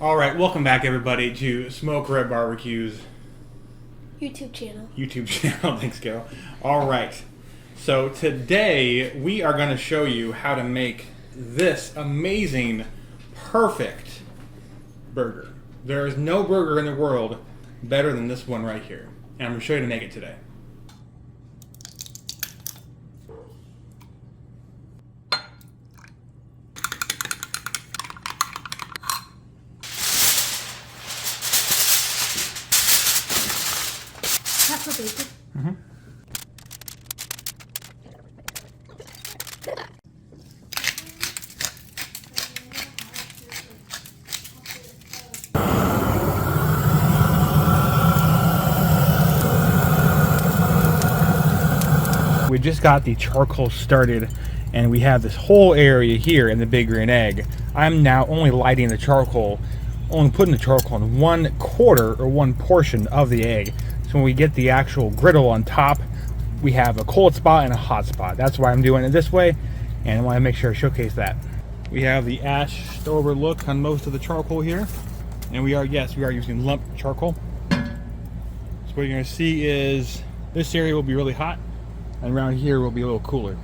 All right, welcome back, everybody, to Smoke Red Barbecue's YouTube channel. Thanks, Carol. All right, so today we are going to show you how to make this amazing, perfect burger. There is no burger in the world better than this one right here, and I'm going to show you how to make it today. Half a bacon. Mm-hmm. We just got the charcoal started, and we have this whole area here in the Big Green Egg. I'm now only lighting the charcoal, only putting the charcoal in 1/4 or one portion of the egg. So when we get the actual griddle on top, we have a cold spot and a hot spot. That's why I'm doing it this way, and I want to make sure I showcase that. We have the ash over look on most of the charcoal here, and we are using lump charcoal. So what you're going to see is this area will be really hot, and around here will be a little cooler.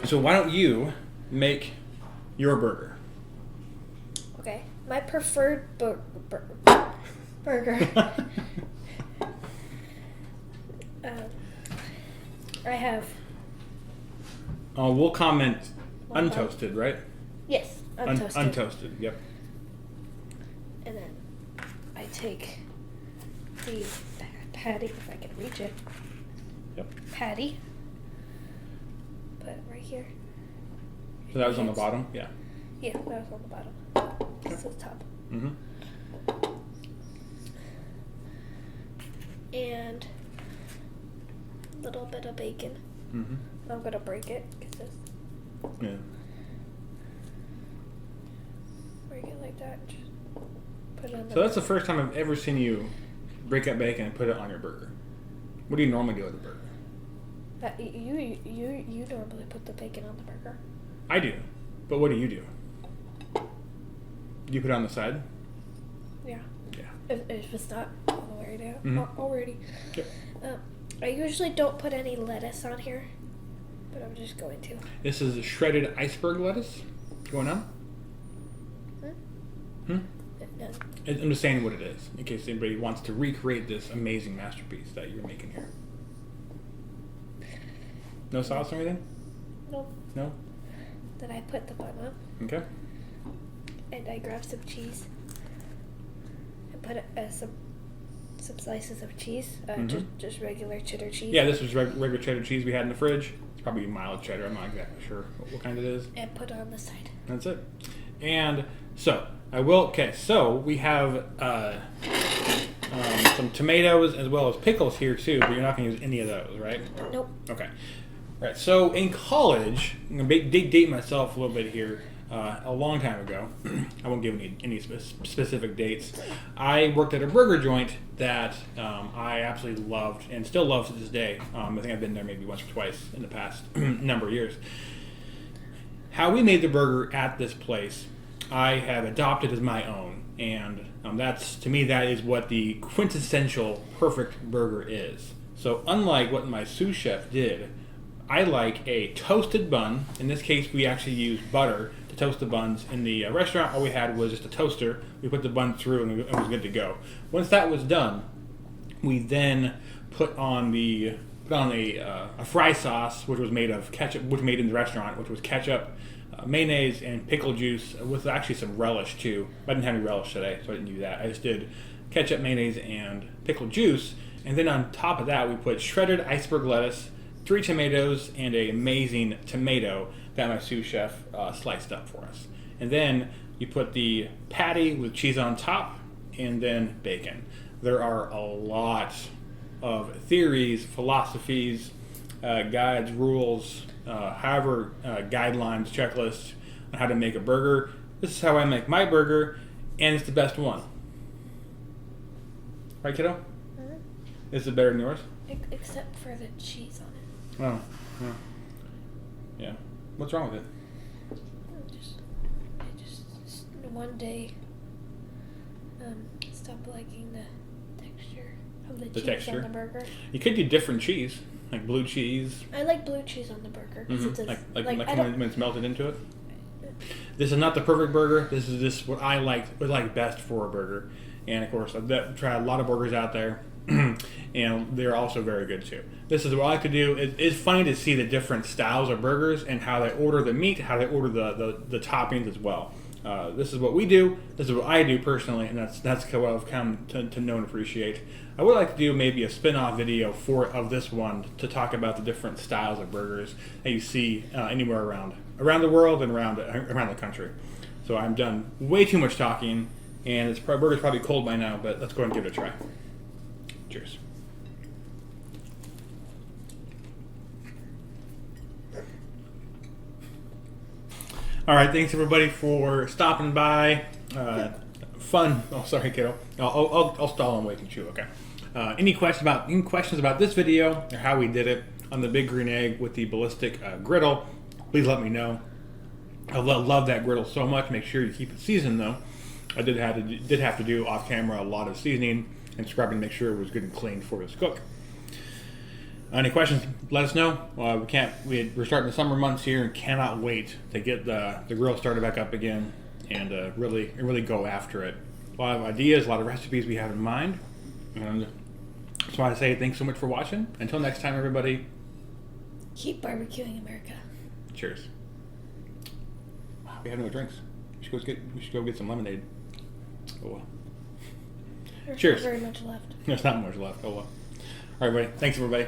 So why don't you make your burger? Okay. My preferred burger. I have. We'll comment untoasted, right? Yes, untoasted. Untoasted, yep. And then I take the patty, if I can reach it. Yep. Patty. Put it right here. So that was on the bottom? Yeah. Yeah, that was on the bottom. This is the top. Mm-hmm. And a little bit of bacon. Mm-hmm. I'm gonna break it because it's Yeah. break it like that. Just put it on. So that's the first time I've ever seen you break up bacon and put it on your burger. What do you normally do with a burger? You normally put the bacon on the burger. I do. But what do you do? Do you put it on the side? Yeah. Yeah. If it's not all the way down Mm-hmm. already. Yep. I usually don't put any lettuce on here, but I'm just going to. This is shredded iceberg lettuce going on. No. I'm just saying what it is, in case anybody wants to recreate this amazing masterpiece that you're making here. No sauce or anything? Nope. No? Then I put the bun up, Okay. and I grab some cheese, and put some slices of cheese, just regular cheddar cheese. Yeah, this was regular cheddar cheese we had in the fridge. It's probably mild cheddar. I'm not exactly sure what kind it is. And put it on the side. That's it. And so so we have some tomatoes as well as pickles here too, but you're not going to use any of those, right? Nope. Okay. Right. So in college, I'm going to date myself a little bit here. A long time ago, I won't give any specific dates. I worked at a burger joint that I absolutely loved and still love to this day. I think I've been there maybe once or twice in the past number of years. How we made the burger at this place, I have adopted as my own, and that's, to me, that is what the quintessential perfect burger is. So unlike what my sous chef did, I like a toasted bun. In this case, we actually used butter to toast the buns. In the restaurant, all we had was just a toaster. We put the bun through, and it was good to go. Once that was done, we then put on a fry sauce, which was made of ketchup, which was made in the restaurant, which was ketchup, mayonnaise, and pickle juice with actually some relish too. I didn't have any relish today, so I didn't do that. I just did ketchup, mayonnaise, and pickle juice. And then on top of that, we put shredded iceberg lettuce, 3 tomatoes, and an amazing tomato that my sous chef sliced up for us. And then you put the patty with cheese on top, and then bacon. There are a lot of theories, philosophies, guides, rules, guidelines, checklists on how to make a burger. This is how I make my burger, and it's the best one. Right, kiddo? Mm-hmm. Is it better than yours? Except for the cheese on it. Oh, yeah. What's wrong with it? I just one day stopped liking the texture of the cheese texture? on the burger. You could do different cheese, like blue cheese. I like blue cheese on the burger. Mm-hmm. Like when it's melted into it. This is not the perfect burger. This is just what I like best for a burger. And of course, I've tried a lot of burgers out there, and they're also very good too. This is what I like to do. It's funny to see the different styles of burgers and how they order the meat, how they order the toppings as well. This is what we do. This is what I do personally, and that's what I've come to know and appreciate. I would like to do maybe a spin-off video of this one to talk about the different styles of burgers that you see anywhere around the world and around the country. So I'm done way too much talking, and this burger's probably cold by now, but let's go ahead and give it a try. Cheers. All right, thanks everybody for stopping by. Fun. Oh, sorry, kiddo. I'll stall and wait and chew. Okay. Any questions about this video or how we did it on the big green egg with the ballistic griddle? Please let me know. I love that griddle so much. Make sure you keep it seasoned though. I did have to do off camera a lot of seasoning and scrubbing to make sure it was good and clean before it was cooked. Any questions? Let us know. We're starting the summer months here and cannot wait to get the grill started back up again and really go after it. A lot of ideas, a lot of recipes we have in mind. And just want to say thanks so much for watching. Until next time, everybody. Keep barbecuing America. Cheers. Wow, we have no drinks. We should go get some lemonade. Oh well. There's Cheers. not very much left. There's not much left. Oh well. All right, everybody. Thanks, everybody.